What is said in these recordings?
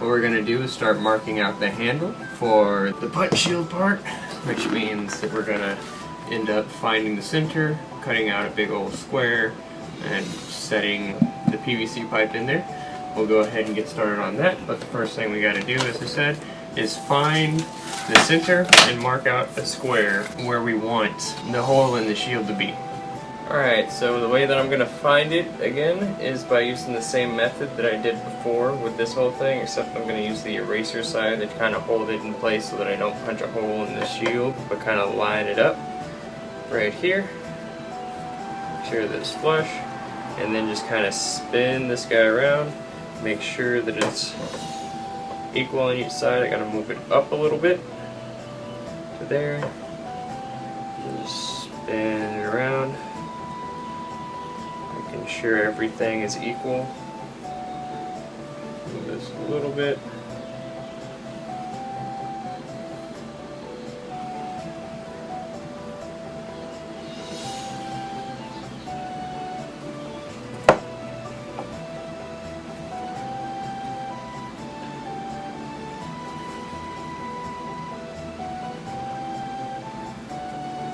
what we're going to do is start marking out the handle for the punch shield part, which means that we're going to end up finding the center, cutting out a big old square, and setting the PVC pipe in there. We'll go ahead and get started on that, but the first thing we got to do, as I said, is find the center and mark out a square where we want the hole in the shield to be. Alright, so the way that I'm going to find it, again, is by using the same method that I did before with this whole thing, except I'm going to use the eraser side to kind of hold it in place so that I don't punch a hole in the shield, but kind of line it up right here. Make sure that it's flush, and then just kind of spin this guy around, make sure that it's equal on each side. I got to move it up a little bit to there, just spin it around. Ensure everything is equal. Move this a little bit.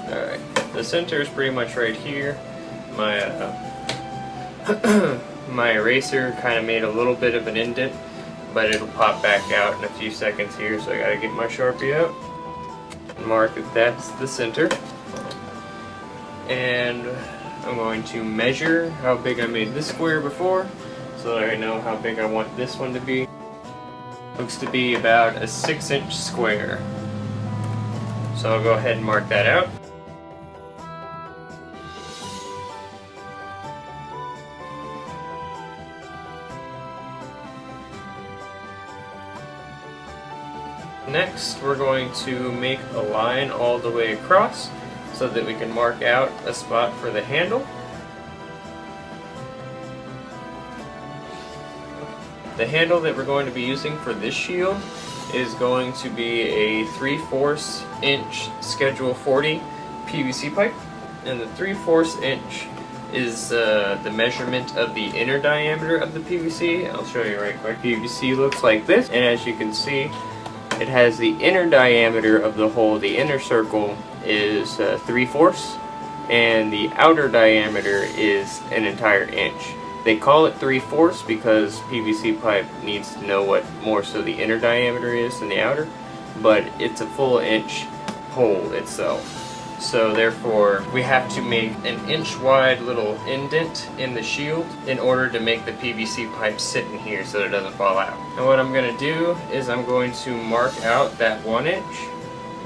Alright, the center is pretty much right here. My eraser kind of made a little bit of an indent, but it'll pop back out in a few seconds here, so I gotta get my Sharpie out and mark that that's the center. And I'm going to measure how big I made this square before, so that I know how big I want this one to be. Looks to be about a 6-inch square. So I'll go ahead and mark that out. Next, we're going to make a line all the way across so that we can mark out a spot for the handle. The handle that we're going to be using for this shield is going to be a 3/4 inch Schedule 40 PVC pipe, and the 3/4 inch is the measurement of the inner diameter of the PVC. I'll show you right quick. PVC looks like this, and as you can see, it has the inner diameter of the hole. The inner circle is 3/4, and the outer diameter is an entire inch. They call it 3/4 because PVC pipe needs to know what more so the inner diameter is than the outer, but it's a full inch hole itself. So therefore, we have to make an inch wide little indent in the shield in order to make the PVC pipe sit in here so that it doesn't fall out. And what I'm going to do is I'm going to mark out that 1 inch,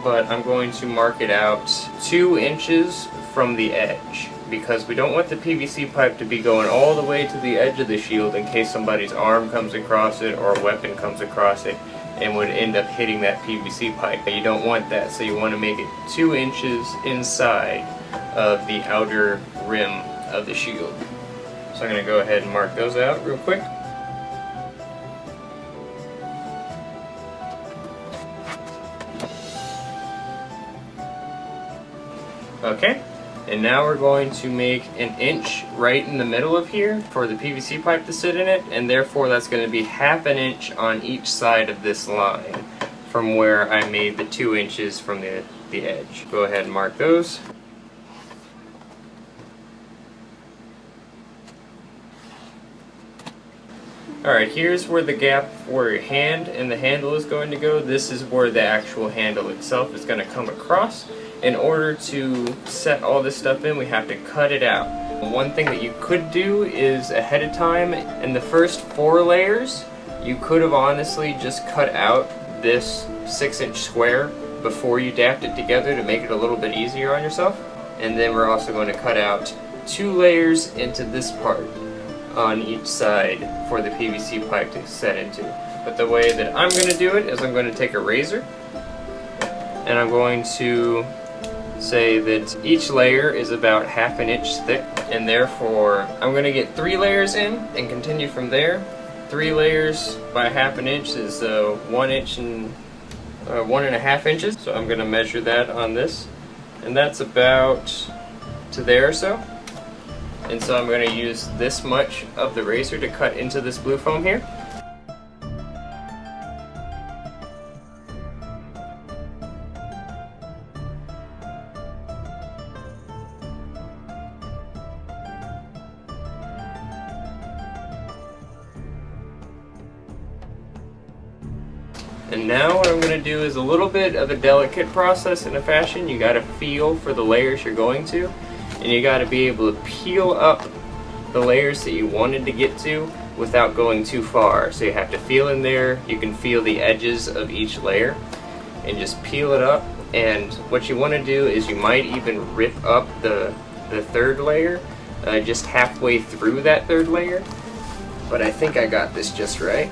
but I'm going to mark it out 2 inches from the edge, because we don't want the PVC pipe to be going all the way to the edge of the shield in case somebody's arm comes across it or a weapon comes across it and would end up hitting that PVC pipe. You don't want that, so you want to make it 2 inches inside of the outer rim of the shield. So I'm going to go ahead and mark those out real quick. Okay, and now we're going to make an inch right in the middle of here for the PVC pipe to sit in it, and therefore that's going to be 1/2 inch on each side of this line from where I made the 2 inches from the edge. Go ahead and mark those. Alright, here's where the gap where your hand and the handle is going to go. This is where the actual handle itself is going to come across. In order to set all this stuff in, we have to cut it out. One thing that you could do is ahead of time, in the first 4 layers, you could have honestly just cut out this 6-inch square before you dapped it together to make it a little bit easier on yourself. And then we're also going to cut out 2 layers into this part on each side for the PVC pipe to set into. But the way that I'm going to do it is I'm going to take a razor and I'm going to say that each layer is about 1/2 inch thick, and therefore I'm going to get 3 layers in and continue from there. 3 layers by 1/2 inch is 1 inch and 1.5 inches, so I'm going to measure that on this, and that's about to there or so. And so I'm going to use this much of the razor to cut into this blue foam here. And now what I'm going to do is a little bit of a delicate process in a fashion. You got to feel for the layers you're going to, and you got to be able to peel up the layers that you wanted to get to without going too far. So you have to feel in there. You can feel the edges of each layer and just peel it up. And what you want to do is you might even rip up the third layer just halfway through that third layer. But I think I got this just right.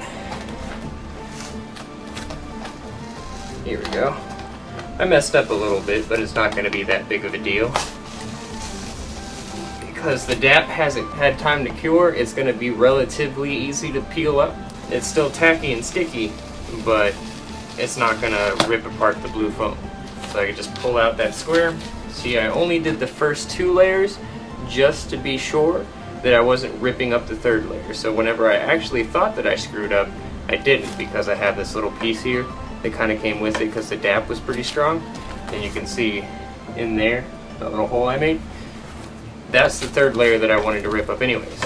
Here we go. I messed up a little bit, but it's not going to be that big of a deal. Because the DAP hasn't had time to cure, it's going to be relatively easy to peel up. It's still tacky and sticky, but it's not going to rip apart the blue foam. So I can just pull out that square. See, I only did the first 2 layers just to be sure that I wasn't ripping up the third layer. So whenever I actually thought that I screwed up, I didn't, because I have this little piece here that kind of came with it because the DAP was pretty strong. And you can see in there, the little hole I made. That's the third layer that I wanted to rip up anyways.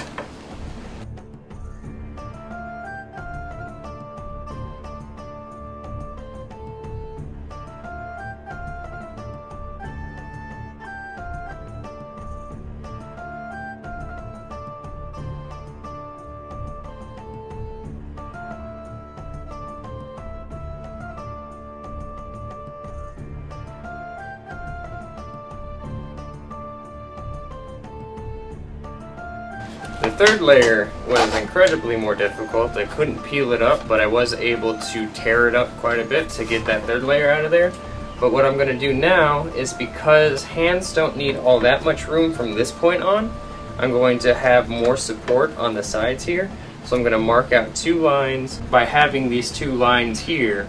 The third layer was incredibly more difficult. I couldn't peel it up, but I was able to tear it up quite a bit to get that third layer out of there. But what I'm going to do now is, because hands don't need all that much room from this point on, I'm going to have more support on the sides here. So I'm going to mark out 2 lines. By having these 2 lines here,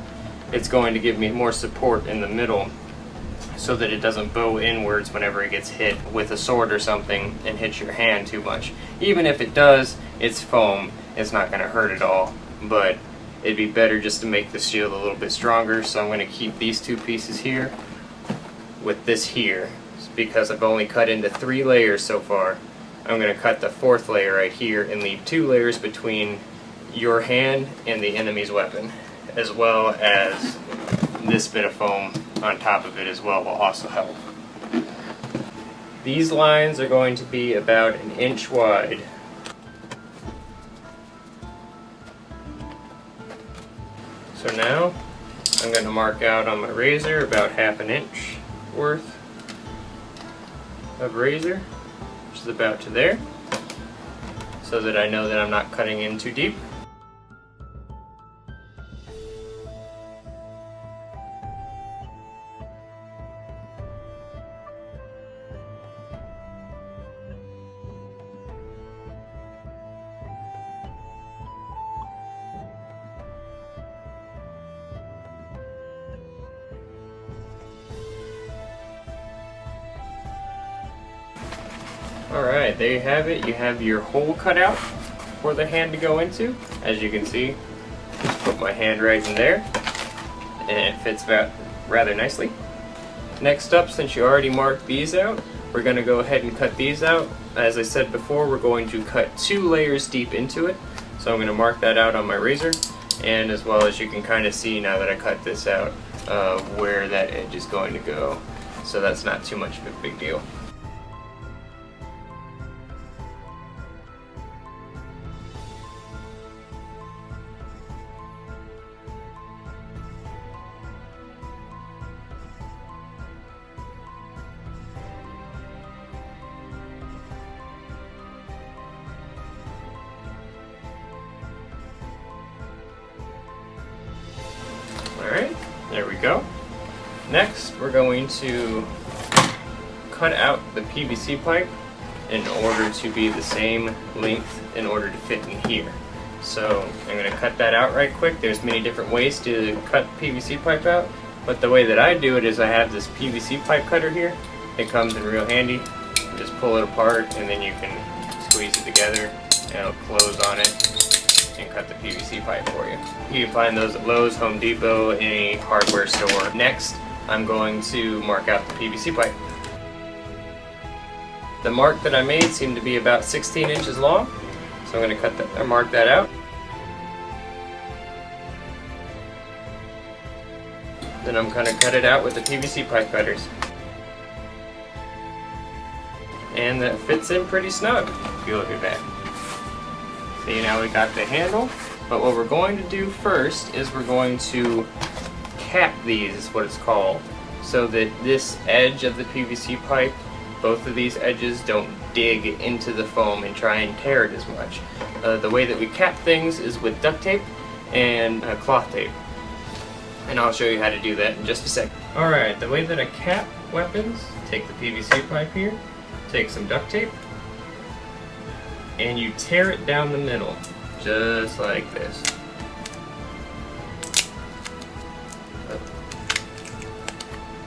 it's going to give me more support in the middle, so that it doesn't bow inwards whenever it gets hit with a sword or something and hits your hand too much. Even if it does, it's foam, it's not going to hurt at all, but it'd be better just to make the shield a little bit stronger. So I'm going to keep these 2 pieces here with this here, because I've only cut into 3 layers so far. I'm going to cut the 4th layer right here and leave 2 layers between your hand and the enemy's weapon, as well as this bit of foam on top of it as well will also help. These lines are going to be about 1 inch wide. So now I'm going to mark out on my razor about 1/2 inch worth of razor, which is about to there, so that I know that I'm not cutting in too deep. Alright, there you have it. You have your hole cut out for the hand to go into. As you can see, just put my hand right in there, and it fits rather nicely. Next up, since you already marked these out, we're going to go ahead and cut these out. As I said before, we're going to cut 2 layers deep into it. So I'm going to mark that out on my razor, and as well as you can kind of see now that I cut this out, where that edge is going to go. So that's not too much of a big deal. Alright, there we go. Next, we're going to cut out the PVC pipe in order to be the same length in order to fit in here. So I'm going to cut that out right quick. There's many different ways to cut PVC pipe out, but the way that I do it is I have this PVC pipe cutter here. It comes in real handy. You just pull it apart and then you can squeeze it together and it'll close on it and cut the PVC pipe for you. You can find those at Lowe's, Home Depot, any hardware store. Next, I'm going to mark out the PVC pipe. The mark that I made seemed to be about 16 inches long, so I'm going to cut that or mark that out. Then I'm going to cut it out with the PVC pipe cutters. And that fits in pretty snug if you look at that. See, now we got the handle, but what we're going to do first is we're going to cap these, is what it's called, so that this edge of the PVC pipe, both of these edges, don't dig into the foam and try and tear it as much. The way that we cap things is with duct tape and cloth tape. And I'll show you how to do that in just a second. Alright, the way that I cap weapons, take the PVC pipe here, take some duct tape, and you tear it down the middle, just like this.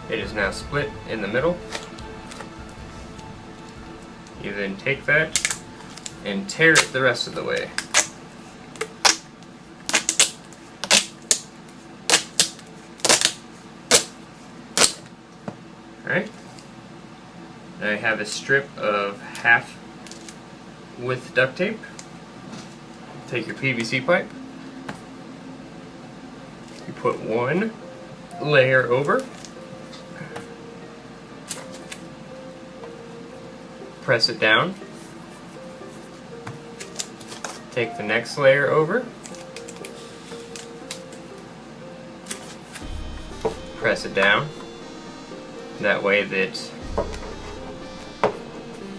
It is now split in the middle. You then take that and tear it the rest of the way. Alright. Now I have a strip of half width duct tape. Take your PVC pipe. You put one layer over. Press it down. Take the next layer over. Press it down. That way that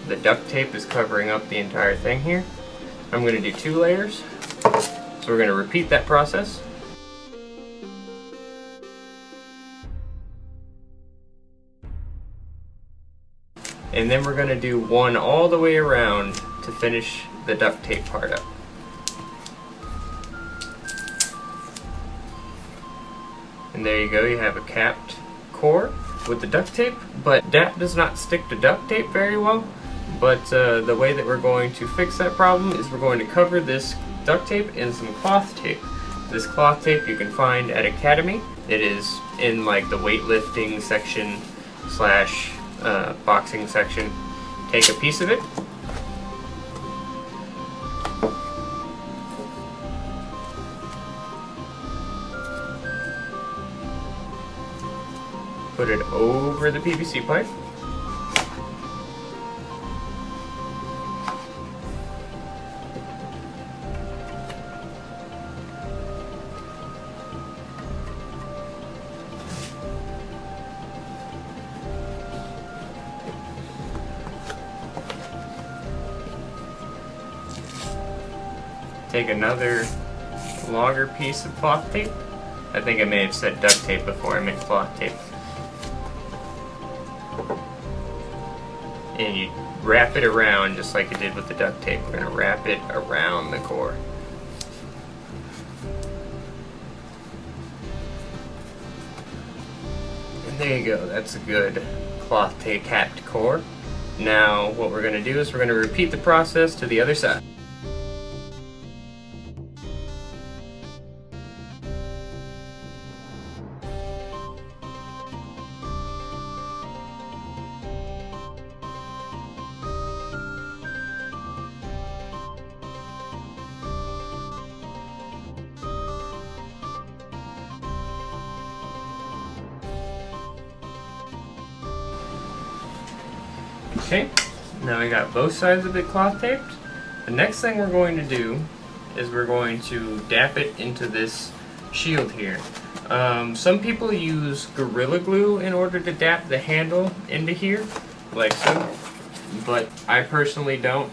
the duct tape is covering up the entire thing here. I'm going to do 2 layers. So we're going to repeat that process. And then we're going to do one all the way around to finish the duct tape part up. And there you go, you have a capped core with the duct tape, but DAP does not stick to duct tape very well. But the way that we're going to fix that problem is we're going to cover this duct tape in some cloth tape. This cloth tape you can find at Academy. It is in like the weightlifting section slash boxing section. Take a piece of it. Put it over the PVC pipe. Take another longer piece of cloth tape. I think I may have said duct tape before I meant cloth tape. And you wrap it around just like you did with the duct tape. We're going to wrap it around the core. And there you go, that's a good cloth tape capped core. Now what we're going to do is we're going to repeat the process to the other side. Okay, now we got both sides of it cloth taped. The next thing we're going to do is we're going to dap it into this shield here. Some people use Gorilla Glue in order to dap the handle into here, like so. But I personally don't,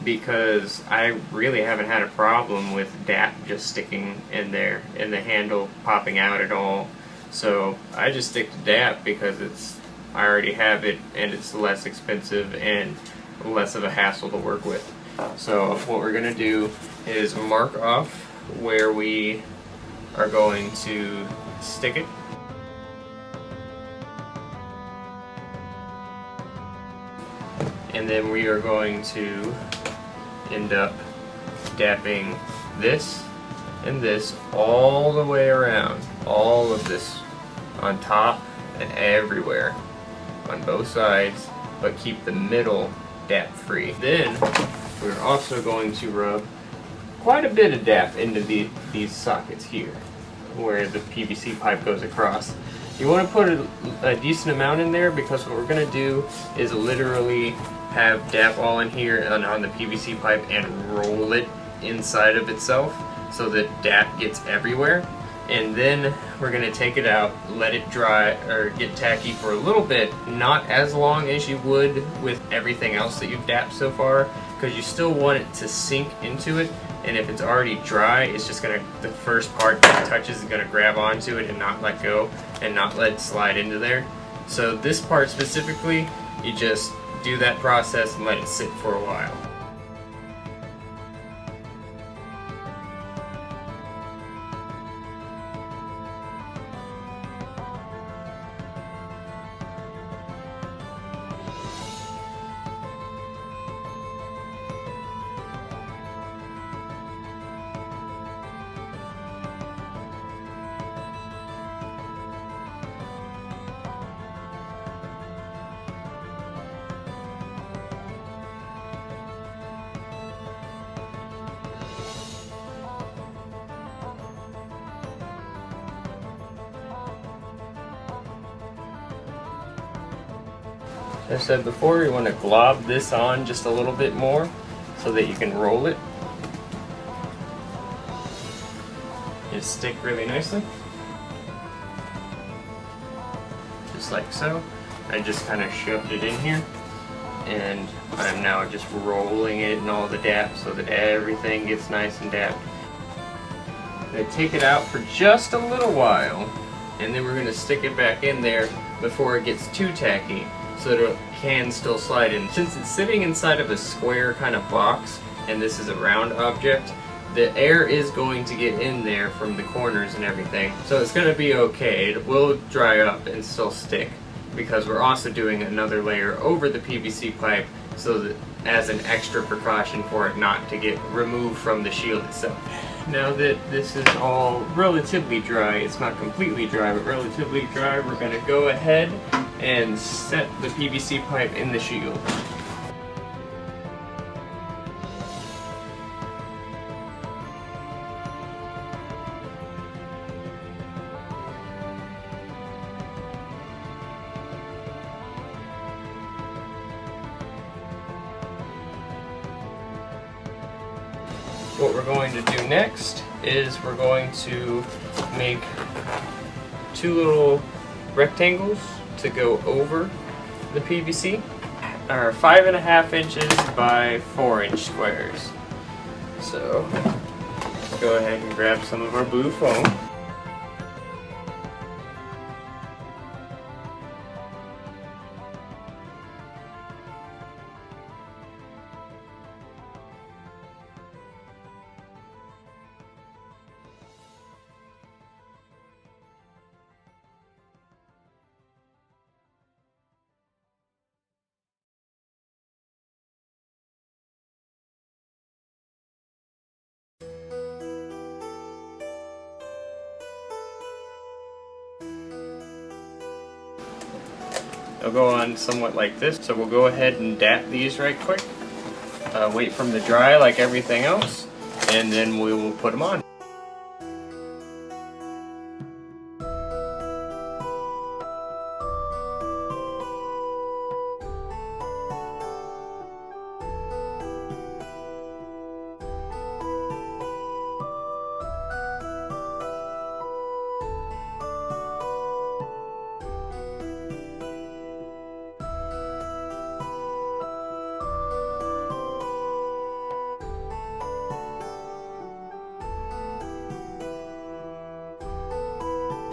because I really haven't had a problem with DAP just sticking in there and the handle popping out at all. So I just stick to DAP because I already have it and it's less expensive and less of a hassle to work with. So what we're going to do is mark off where we are going to stick it. And then we are going to end up dapping this and this all the way around. All of this on top and everywhere on both sides, but keep the middle DAP free. Then we're also going to rub quite a bit of DAP into these sockets here where the PVC pipe goes across. You want to put a decent amount in there, because what we're going to do is literally have DAP all in here and on the PVC pipe and roll it inside of itself so that DAP gets everywhere. And then we're going to take it out, let it dry or get tacky for a little bit, not as long as you would with everything else that you've dapped so far, because you still want it to sink into it. And if it's already dry, it's just gonna, the first part that it touches is gonna grab onto it and not let go and not let it slide into there. So this part specifically, you just do that process and let it sit for a while. As I said before, you want to glob this on just a little bit more so that you can roll it. It'll stick really nicely. Just like so. I just kind of shoved it in here, and I'm now just rolling it in all the DAP so that everything gets nice and dapped. I take it out for just a little while, and then we're going to stick it back in there before it gets too tacky, so that it can still slide in. Since it's sitting inside of a square kind of box, and this is a round object, the air is going to get in there from the corners and everything. So it's going to be okay. It will dry up and still stick, because we're also doing another layer over the PVC pipe, so that as an extra precaution for it not to get removed from the shield itself. Now that this is all relatively dry, it's not completely dry, but relatively dry, we're going to go ahead and set the PVC pipe in the shield. What we're going to do next is we're going to make two little rectangles to go over the PVC, are 5.5 inches by 4-inch squares. So go ahead and grab some of our blue foam. They'll go on somewhat like this, so we'll go ahead and DAP these right quick. Wait for them to dry like everything else, and then we will put them on.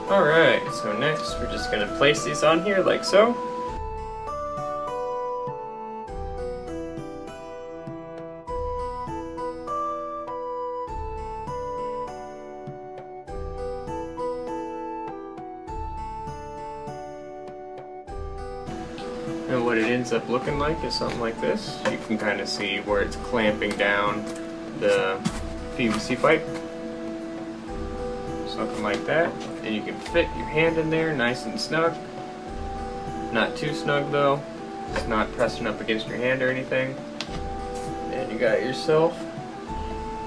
Alright, so next we're just going to place these on here like so. And what it ends up looking like is something like this. You can kind of see where it's clamping down the PVC pipe. Something like that. And you can fit your hand in there nice and snug. Not too snug though. It's not pressing up against your hand or anything. And you got yourself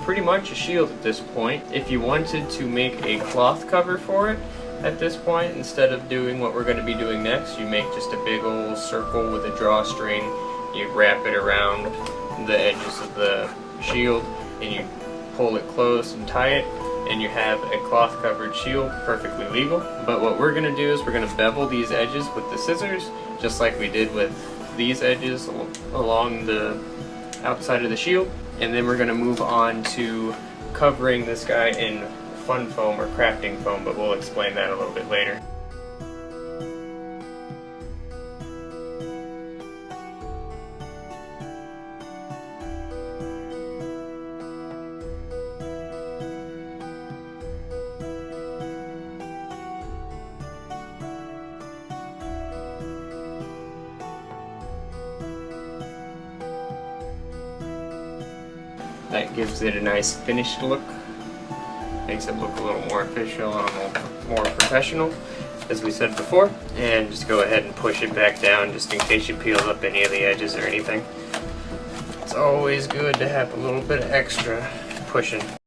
pretty much a shield at this point. If you wanted to make a cloth cover for it, at this point. Instead of doing what we're going to be doing next, you make just a big old circle with a drawstring. You wrap it around the edges of the shield and you pull it close and tie it, and you have a cloth covered shield, perfectly legal. But what we're going to do is we're going to bevel these edges with the scissors, just like we did with these edges along the outside of the shield. And then we're going to move on to covering this guy in fun foam or crafting foam, but we'll explain that a little bit later. That gives it a nice finished look. Makes it look a little more official and a little more professional, as we said before. And just go ahead and push it back down just in case you peel up any of the edges or anything. It's always good to have a little bit of extra pushing.